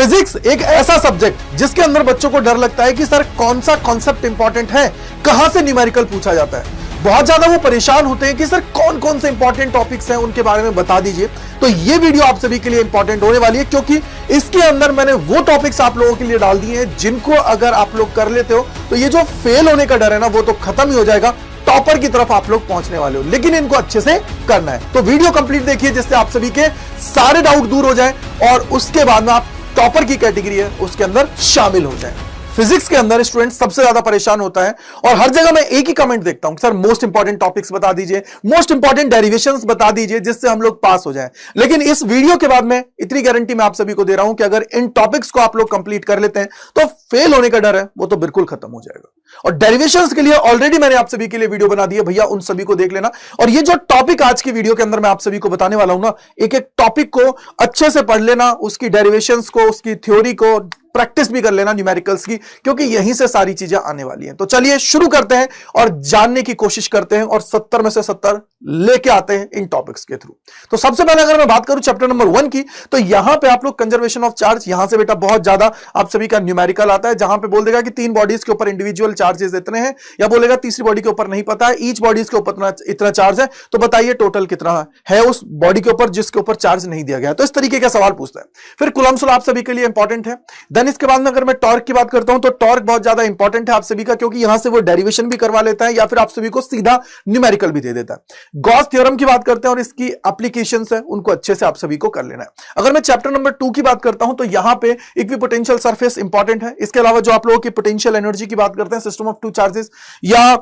Physics एक ऐसा subject जिसके अंदर बच्चों को डर लगता है कि सर कौन सा कॉन्सेप्ट इंपॉर्टेंट है, कहां से न्यूमेरिकल पूछा जाता है। बहुत ज्यादा वो परेशान होते हैं कि सर कौन कौन से इंपॉर्टेंट टॉपिक्स हैं उनके बारे में बता दीजिए। तो ये वीडियो आप सभी के लिए इंपॉर्टेंट होने वाली है, क्योंकि इसके अंदर मैंने वो टॉपिक्स आप लोगों के लिए डाल दिए हैं जिनको अगर आप लोग कर लेते हो तो ये जो फेल होने का डर है ना वो तो खत्म ही हो जाएगा, टॉपर की तरफ आप लोग पहुंचने वाले हो। लेकिन इनको अच्छे से करना है, तो वीडियो कंप्लीट देखिए जिससे आप सभी के सारे डाउट दूर हो जाए और उसके बाद में आप टॉपर की कैटेगरी है उसके अंदर शामिल हो जाए। फिजिक्स के अंदर स्टूडेंट सबसे ज्यादा परेशान होता है और हर जगह मैं एक ही कमेंट देखता हूं, सर मोस्ट इंपॉर्टेंट टॉपिक्स बता दीजिए, मोस्ट इंपॉर्टेंट डेरिवेशंस बता दीजिए जिससे हम लोग पास हो जाएं। लेकिन इस वीडियो के बाद में इतनी गारंटी मैं आप सभी को दे रहा हूं कि अगर इन टॉपिक्स को आप लोग कंप्लीट कर लेते हैं तो फेल होने का डर है वो तो बिल्कुल खत्म हो जाएगा। और डेरिवेशंस के लिए ऑलरेडी मैंने आप सभी के लिए वीडियो बना दी है, भैया उन सभी को देख लेना। और ये जो टॉपिक आज की वीडियो के अंदर मैं आप सभी को बताने वाला हूं ना, एक एक टॉपिक को अच्छे से पढ़ लेना, उसकी डेरिवेशंस को, उसकी थ्योरी को प्रैक्टिस भी कर लेना न्यूमेरिकल्स की, क्योंकि यहीं से सारी चीजें आने वाली हैं। तो चलिए शुरू करते हैं और जानने की कोशिश करते हैं और 70 में से 70 लेके आते हैं इन टॉपिक्स के थ्रू। तो सबसे पहले अगर मैं बात करूं चैप्टर नंबर 1 की, तो यहां पे आप लोग कंजर्वेशन ऑफ चार्ज, यहां से बेटा बहुत ज्यादा आप सभी का न्यूमेरिकल आता है, जहां पे बोल देगा कि 3 बॉडीज के ऊपर इंडिविजुअल चार्जेस इतने हैं, या बोलेगा तीसरी बॉडी के ऊपर नहीं पता है, ईच बॉडीज के ऊपर इतना चार्ज है, तो बताइए टोटल कितना है उस बॉडी के ऊपर जिसके ऊपर चार्ज नहीं दिया गया। तो इस तरीके का सवाल पूछता है। फिर कूलम्ब लॉ आप सभी के लिए इंपॉर्टेंट है। देन इसके बाद में अगर मैं टॉर्क की बात करता हूं तो टॉर्क बहुत ज्यादा इंपॉर्टेंट है आप सभी का, क्योंकि यहां से वो डेरिवेशन भी करवा लेता है या फिर आप सभी को सीधा न्यूमेरिकल भी दे देता है। गॉस थ्योरम की बात करते हैं और इसकी एप्लीकेशंस है, उनको अच्छे से आप सभी को कर लेना है। अगर मैं चैप्टर नंबर 2 की बात करता हूं तो यहां पे इक्विपोटेंशियल सरफेस इंपॉर्टेंट है। इसके अलावा जो आप लोगों की पोटेंशियल एनर्जी की बात करते हैं, सिस्टम ऑफ 2 चार्जेस या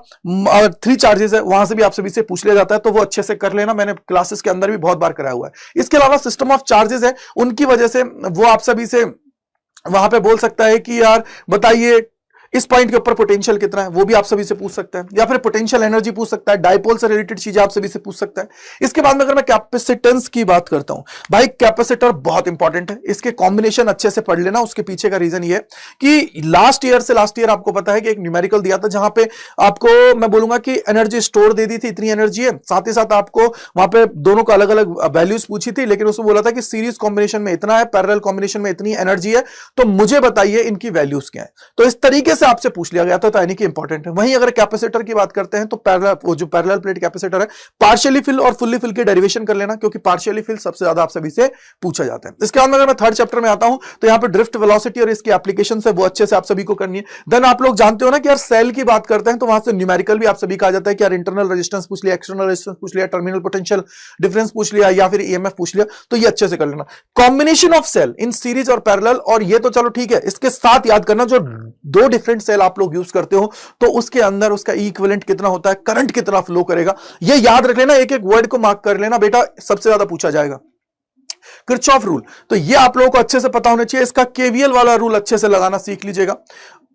3 चार्जेस है, वहां से भी आप सभी से पूछ लिया जाता है, तो वो अच्छे से कर लेना, मैंने क्लासेस के अंदर भी बहुत बार कराया हुआ है। इसके अलावा सिस्टम ऑफ चार्जेस है, उनकी वजह से वो आप सभी से वहां पे बोल सकता है कि यार बताइए इस पॉइंट के ऊपर पोटेंशियल कितना है, वो भी आप सभी से पूछ सकता है, या फिर पोटेंशियल एनर्जी पूछ सकता है, डायपोल से रिलेटेड चीजें आप सभी से पूछ सकता है। इसके बाद में अगर मैं कैपेसिटेंस की बात करता हूं, भाई कैपेसिटर बहुत इंपॉर्टेंट है, इसके कॉम्बिनेशन अच्छे से पढ़ लेना। उसके पीछे का रीजन ये कि लास्ट ईयर आपको पता है कि एक न्यूमेरिकल दिया था जहां पे आपको मैं बोलूंगा कि एनर्जी स्टोर दे दी थी, इतनी एनर्जी है, साथ ही साथ आपको वहां पे दोनों को अलग अलग वैल्यूज पूछी थी, लेकिन उसमें बोला था कि सीरीज कॉम्बिनेशन में इतना है, पैरेलल कॉम्बिनेशन में इतनी एनर्जी है, तो मुझे बताइए इनकी वैल्यूज क्या है। तो इस तरीके से आपसे पूछ लिया गया था, तो यानी कि इंपॉर्टेंट है। वहीं अगर कैपेसिटर की बात करते हैं तो वो जो पैरेलल प्लेट कैपेसिटर है, पार्शियली फिल और फुल्ली फिल की डेरिवेशन कर लेना, क्योंकि पार्शियली फिल सबसे ज्यादा आप सभी से पूछा जाता है। इसके बाद अगर मैं थर्ड चैप्टर में आता हूं तो यहां पे ड्रिफ्ट वेलोसिटी और इसकी एप्लीकेशन है वो अच्छे से आप सभी को करनी है। देन आप लोग जानते हो ना कि यार सेल की बात करते हैं तो वहां से न्यूमेरिकल भी आप सभी का आ जाता है कि यार इंटरनल रेजिस्टेंस पूछ लिया, एक्सटर्नल रेजिस्टेंस पूछ लिया, टर्मिनल पोटेंशियल डिफरेंस पूछ लिया, या फिर ईएमएफ पूछ लिया, तो ये अच्छे से कर लेना। Combination of cell in series और पैरेलल, और ये तो चलो ठीक है, इसके साथ याद करना जो 2 डिफरेंट सेल आप लोग यूज करते हो तो उसके अंदर उसका इक्विवेलेंट कितना होता है, करंट कितना फ्लो करेगा, ये याद रख लेना, एक एक वर्ड को मार्क कर लेना बेटा, सबसे ज्यादा पूछा जाएगा। किरचॉफ रूल, तो ये आप लोगों को अच्छे से पता होना चाहिए, इसका केवीएल वाला रूल अच्छे से लगाना सीख लीजिएगा।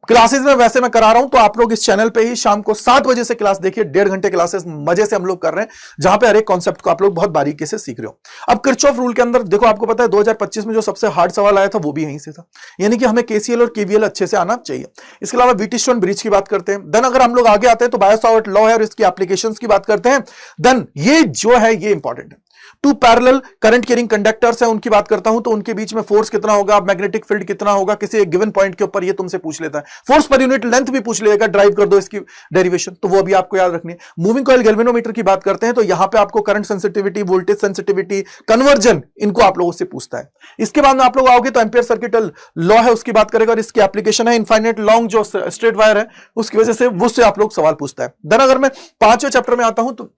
क्लासेस में वैसे मैं करा रहा हूं, तो आप लोग इस चैनल पे ही शाम को 7 बजे से क्लास देखिए, 1.5 घंटे क्लासेस मजे से हम लोग कर रहे हैं, जहां पे हर एक कॉन्सेप्ट को आप लोग बहुत बारीकी से सीख रहे हो। अब किरचॉफ रूल के अंदर देखो, आपको पता है 2025 में जो सबसे हार्ड सवाल आया था वो भी यहीं से था, यानी कि हमें केसीएल और केवीएल अच्छे से आना चाहिए। इसके अलावा व्हीटस्टोन ब्रिज की बात करते हैं। देन अगर हम लोग आगे आते हैं तो बायो-सावर्ट लॉ है और इसकी एप्लीकेशंस की बात करते हैं। देन ये जो है ये इंपॉर्टेंट है। 2 पैरेलल करंट कैरिंग कंडक्टर्स हैं, उनकी बात करता हूं तो उनके बीच में फोर्स कितना होगा, मैग्नेटिक फील्ड कितना होगा किसी एक गिवन पॉइंट के ऊपर, ये तुमसे पूछ लेता है। फोर्स पर यूनिट लेंथ भी पूछ लेगा, ड्राइव कर दो इसकी डेरिवेशन, तो वो भी आपको याद रखनी है। मूविंग कॉइल गैल्वेनोमीटर की बात करते हैं तो यहां पे आपको current sensitivity, voltage sensitivity, conversion, इनको आप लोगों से पूछता है। इसके बाद में आप लोग आओगे तो एम्पियर सर्किटल लॉ है, उसकी बात करेगा और इसकी एप्लीकेशन है। इनफाइनाइट लॉन्ग जो स्ट्रेट वायर है उसकी वजह से वो से आप लोग सवाल पूछता है। देन अगर मैं 5वें चैप्टर में आता हूं तो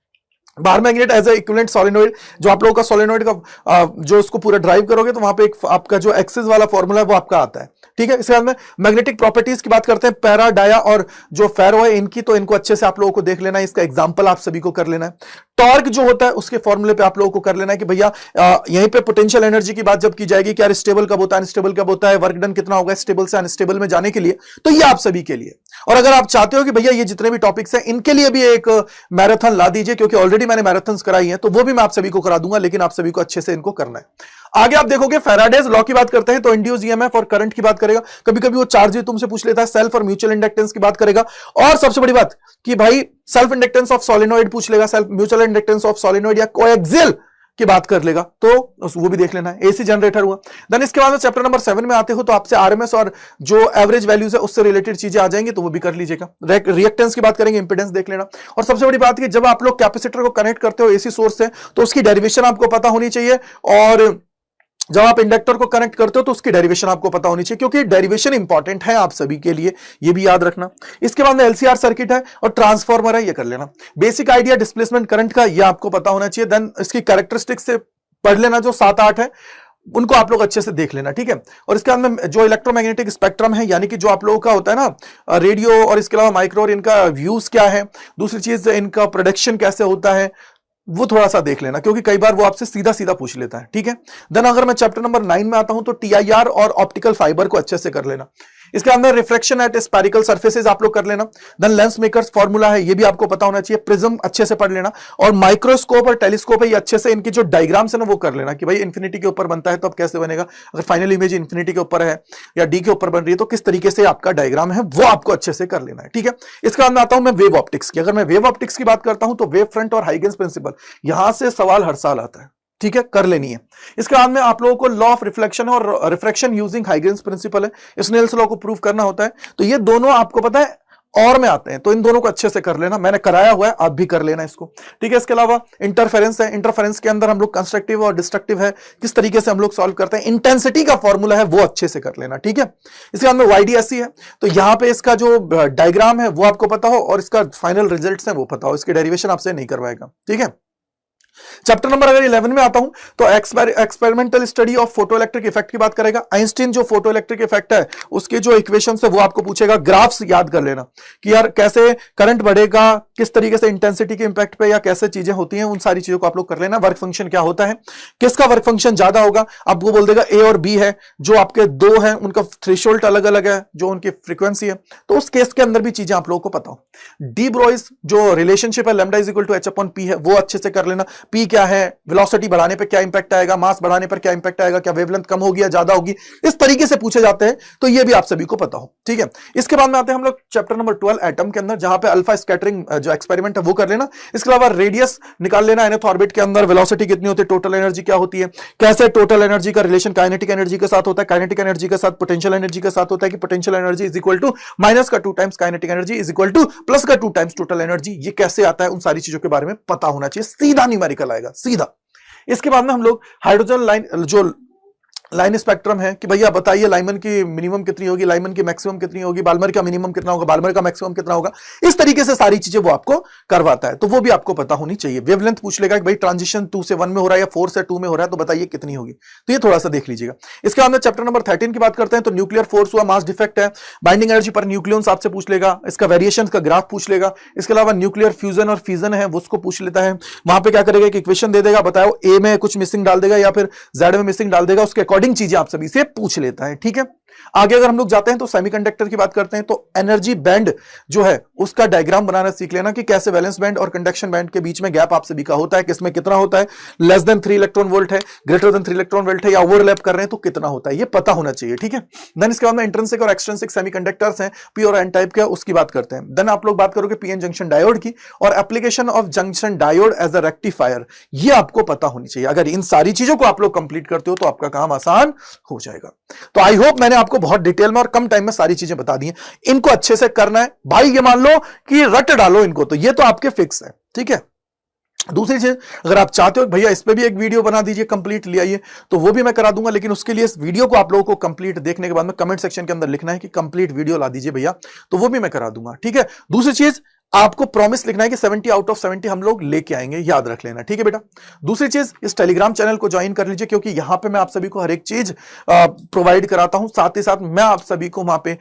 bar magnet as a equivalent solenoid, जो आप लोगों का सोलेनोइड का जो उसको पूरा ड्राइव करोगे तो वहां पे एक आपका जो एक्सिस वाला फॉर्मूला है वो आपका आता है, ठीक है। इसके बाद में मैग्नेटिक प्रॉपर्टीज की बात करते हैं, पैरा, डाया और जो फेरो है इनकी, तो इनको अच्छे से आप लोगों को देख लेना है, इसका एग्जांपल आप सभी को कर लेना है। टॉर्क जो होता है उसके फॉर्मूले पे आप लोगों को कर लेना है कि भैया यहीं पे पोटेंशियल एनर्जी की बात जब की जाएगी कि यार स्टेबल कब होता है, अनस्टेबल कब होता है, वर्क डन कितना होगा स्टेबल से अनस्टेबल में जाने के लिए, तो ये आप सभी के लिए। और अगर आप चाहते हो कि भैया ये जितने भी टॉपिक्स हैं इनके लिए भी एक मैराथन ला दीजिए, क्योंकि ऑलरेडी मैंने मैराथन कराई है, तो वो भी मैं आप सभी को करा दूंगा, लेकिन आप सभी को अच्छे से इनको करना है। आगे आप देखोगे फैराडेज लॉ की बात करते हैं तो इंड्यूस ईएमएफ और करंट की बात करेगा, कभी कभी वो चार्ज भी तुमसे पूछ लेता है, सेल्फ और म्यूचुअल इंडक्टेंस की बात करेगा, और सबसे बड़ी बात कि भाई सेल्फ इंडक्टेंस ऑफ सोलेनोइड पूछ लेगा, self mutual inductance of solenoid या कोएक्सियल की बात कर लेगा, तो वो भी देख लेना है। एसी जनरेटर हुआ। देन इसके बाद में चैप्टर नंबर 7 में आते हो तो आपसे आरएमएस और जो एवरेज वैल्यूज है उससे रिलेटेड चीजें आ जाएंगी, तो वो भी कर लीजिएगा। रिएक्टेंस की बात करेंगे, इंपेडेंस देख लेना। और सबसे बड़ी बात कि जब आप लोग कैपेसिटर को कनेक्ट करते हो एसी सोर्स से तो उसकी डेरिवेशन आपको पता होनी चाहिए, और जब आप इंडक्टर को कनेक्ट करते हो तो उसकी डेरिवेशन आपको पता होनी चाहिए, क्योंकि डेरिवेशन इंपॉर्टेंट है आप सभी के लिए, ये भी याद रखना। इसके बाद में एलसीआर सर्किट है और ट्रांसफार्मर है, ये कर लेना। बेसिक आइडिया डिस्प्लेसमेंट करंट का ये आपको पता होना चाहिए। देन इसकी कैरेक्टरिस्टिक्स से पढ़ लेना, जो 7-8 है उनको आप लोग अच्छे से देख लेना, ठीक है। और इसके बाद में जो इलेक्ट्रोमैग्नेटिक स्पेक्ट्रम है, यानी कि जो आप लोगों का होता है ना रेडियो और इसके अलावा माइक्रो, और इनका व्यूज क्या है, दूसरी चीज इनका प्रोडक्शन कैसे होता है, वो थोड़ा सा देख लेना, क्योंकि कई बार वो आपसे सीधा सीधा पूछ लेता है, ठीक है। देन अगर मैं चैप्टर नंबर 9 में आता हूं तो टीआईआर और ऑप्टिकल फाइबर को अच्छे से कर लेना। इसके अंदर रिफ्रैक्शन एट स्फेरिकल सरफेसेस आप लोग कर लेना। देन लेंस मेकर्स फार्मूला है, ये भी आपको पता होना चाहिए। प्रिज्म अच्छे से पढ़ लेना, और माइक्रोस्कोप और टेलीस्कोप है, ये अच्छे से इनकी जो डायग्राम्स है ना वो कर लेना कि भाई इन्फिनिटी के ऊपर बनता है तो अब कैसे बनेगा, अगर फाइनल इमेज इन्फिनिटी के ऊपर है या डी के ऊपर बन रही है तो किस तरीके से आपका डायग्राम है वो आपको अच्छे से कर लेना है, ठीक है। इसके बाद में आता हूं मैं वेव ऑप्टिक्स की। अगर मैं वेव ऑप्टिक्स की बात करता हूं तो वेव फ्रंट और हाइगेंस प्रिंसिपल, यहां से सवाल हर साल आता है, ठीक है, कर लेनी है। इसके बाद में आप लोगों को लॉ ऑफ रिफ्लेक्शन और रिफ्रैक्शन यूजिंग हाइगेंस प्रिंसिपल है, स्नेल्स लॉ को प्रूव करना होता है, तो ये दोनों आपको पता है और में आते हैं, तो इन दोनों को अच्छे से कर लेना, मैंने कराया हुआ है, आप भी कर लेना इसको, ठीक है। इसके अलावा इंटरफेरेंस है, इंटरफेरेंस के अंदर हम लोग कंस्ट्रक्टिव और डिस्ट्रक्टिव है किस तरीके से हम लोग सॉल्व करते हैं, इंटेंसिटी का फॉर्मूला है वो अच्छे से कर लेना, ठीक है। इसके बाद में वाईडीएससी है, तो यहां पे इसका जो डायग्राम है वो आपको पता हो और इसका फाइनल रिजल्ट है वो पता हो, इसकी डेरिवेशन आपसे नहीं करवाएगा, ठीक है। चैप्टर नंबर अगर 11 में आता हूं तो experimental study of photoelectric effect की बात करेगा। आइंस्टीन जो फोटोइलेक्ट्रिक इफेक्ट है उसके जो इक्वेशंस है वो आपको पूछेगा। ग्राफ्स याद कर लेना कि यार कैसे करंट बढ़ेगा, किस तरीके से इंटेंसिटी के इंपैक्ट पे या कैसे चीजें होती हैं, उन सारी चीजों को आप लोग कर लेना। वर्क फंक्शन क्या होता है, किसका वर्क फंक्शन ज्यादा होगा, आपको बोल देगा ए और बी है, जो आपके दो हैं उनका थ्रेशोल्ड अलग अलग है, जो उनकी फ्रीक्वेंसी है, तो उस केस के अंदर भी चीजें आप लोगों को पता हो। डी ब्रोइस जो रिलेशनशिप है lambda is equal to h upon p है वो अच्छे से कर लेना। पी क्या है, वेलोसिटी बढ़ाने पे क्या इंपैक्ट आएगा, मास बढ़ाने पर क्या इंपैक्ट आएगा, क्या वेवलेंथ कम होगी या ज्यादा होगी, इस तरीके से पूछे जाते हैं, तो ये भी आप सभी को पता हो, ठीक है। इसके बाद में आते हैं हम लोग चैप्टर नंबर 12 एटम के अंदर, जहां पे अल्फा स्कैटरिंग जो एक्सपेरिमेंट है वो कर लेना। इसके अलावा रेडियस निकाल लेना, nth ऑर्बिट के अंदर वेलोसिटी कितनी होती है, टोटल एनर्जी क्या होती है, कैसे टोटल एनर्जी का रिलेशन काइनेटिक एनर्जी के साथ होता है, काइनेटिक एनर्जी के साथ पोटेंशियल एनर्जी के साथ होता है कि potential energy is equal to minus का 2 times kinetic energy is equal to plus का 2 टाइम्स टोटल एनर्जी, ये कैसे आता है, उन सारी चीजों के बारे में पता होना चाहिए, सीधा न्यूमेरिकल आएगा, सीधा। इसके बाद में हम लोग हाइड्रोजन लाइन जो लाइन स्पेक्ट्रम है कि भैया बताइए लाइमन की मिनिमम कितनी होगी, लाइमन की मैक्सिमम कितनी होगी, बाल्मर का मिनिमम कितना होगा, बाल्मर का मैक्सिमम कितना होगा, इस तरीके से सारी चीजें वो आपको करवाता है, तो वो भी आपको पता होनी चाहिए। वेवलेंथ पूछ लेगा कि भाई ट्रांजिशन 2 से 1 में हो रहा है या 4 से 2 में हो रहा है, तो बताइए कितनी होगी, तो ये थोड़ा सा देख लीजिएगा। इसके बाद में चैप्टर नंबर 13 की बात करते हैं तो न्यूक्लियर फोर्स हुआ, मास डिफेक्ट है, बाइंडिंग एनर्जी पर न्यूक्लियंस आपसे पूछ लेगा, इसका वेरिएशन का ग्राफ पूछ लेगा। इसके अलावा न्यूक्लियर फ्यूजन और फिजन है वो उसको पूछ लेता है, वहां पे क्या करेगा कि इक्वेशन दे देगा, बताओ ए में कुछ मिसिंग डाल देगा या फिर जेड में मिसिंग डाल देगा, उसके अकॉर्डिंग चीजें आप सभी से पूछ लेता है, ठीक है। आगे अगर हम लोग जाते हैं तो सेमीकंडक्टर की बात करते हैं, तो एनर्जी बैंड जो है उसका डायग्राम बनाना सीख लेना कि कैसे वैलेंस बैंड और कंडक्शन बैंड के बीच में गैप आप सभी का होता है, किसमें कितना होता है, लेस देन 3 इलेक्ट्रॉन वोल्ट है, ग्रेटर देन 3 इलेक्ट्रॉन वोल्ट है या ओवरलैप कर रहे हैं तो कितना होता है, ये पता होना चाहिए, ठीक है। देन इसके बाद में इंट्रिंसिक और एक्सट्रिंसिक सेमीकंडक्टर्स हैं, पी और एन टाइप के, उसकी बात करते हैं। देन आप लोग बात करोगे पीएन जंक्शन डायोड की और application of junction diode as a rectifier, ये आपको पता होनी चाहिए। अगर इन सारी चीजों को आप लोग कंप्लीट करते हो तो आपका काम आसान हो जाएगा। तो आई होप मैंने आपको बहुत डिटेल में और कम टाइम में सारी चीजें बता दी हैं, इनको अच्छे से करना है भाई, ये मान लो कि रट डालो इनको, तो ये तो आपके फिक्स है, ठीक है। दूसरी चीज, अगर आप चाहते हो भैया इस पे भी एक वीडियो बना दीजिए कंप्लीट ले आइए, तो वो भी मैं करा दूंगा, लेकिन उसके लिए इस वीडियो को आप लोगों को कंप्लीट देखने के बाद में कमेंट सेक्शन के अंदर लिखना है कि कंप्लीट वीडियो ला दीजिए भैया, तो वो भी मैं करा दूंगा, ठीक है। दूसरी चीज, आपको प्रॉमिस लिखना है कि 70 आउट ऑफ 70 हम लोग लेके आएंगे, याद रख लेना, ठीक है बेटा। दूसरी चीज, इस टेलीग्राम चैनल को ज्वाइन कर लीजिए, क्योंकि यहां पे मैं आप सभी को हर एक चीज प्रोवाइड कराता हूं, साथ ही साथ मैं आप सभी को वहां पे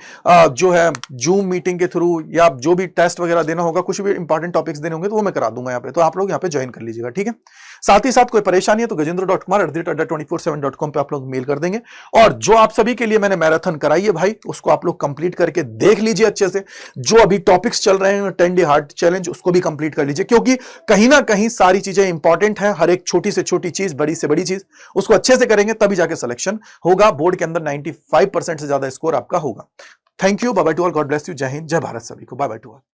जो है जूम मीटिंग के थ्रू या जो भी टेस्ट वगैरह देना होगा, कुछ भी इंपॉर्टेंट टॉपिक्स देने होंगे तो वो मैं करा दूंगा यहाँ पे, तो आप लोग यहाँ पे ज्वाइन कर लीजिएगा, ठीक है। साथ ही साथ कोई परेशानी है तो gajendra.kumar@247.com पे आप लोग मेल कर देंगे। और जो आप सभी के लिए मैंने मैराथन कराई है भाई, उसको आप लोग कंप्लीट करके देख लीजिए अच्छे से। जो अभी टॉपिक्स चल रहे हैं 10 डे हार्ट चैलेंज, उसको भी कंप्लीट कर लीजिए, क्योंकि कहीं ना कहीं सारी चीजें इंपॉर्टेंट है, हर एक छोटी से छोटी चीज, बड़ी से बड़ी चीज, उसको अच्छे से करेंगे तभी जाके सिलेक्शन होगा। बोर्ड के अंदर 95% से ज्यादा स्कोर आपका होगा। Thank you, bye bye to all, God bless you, जय हिंद, जय भारत सभी को, बाय बाय टू ऑल।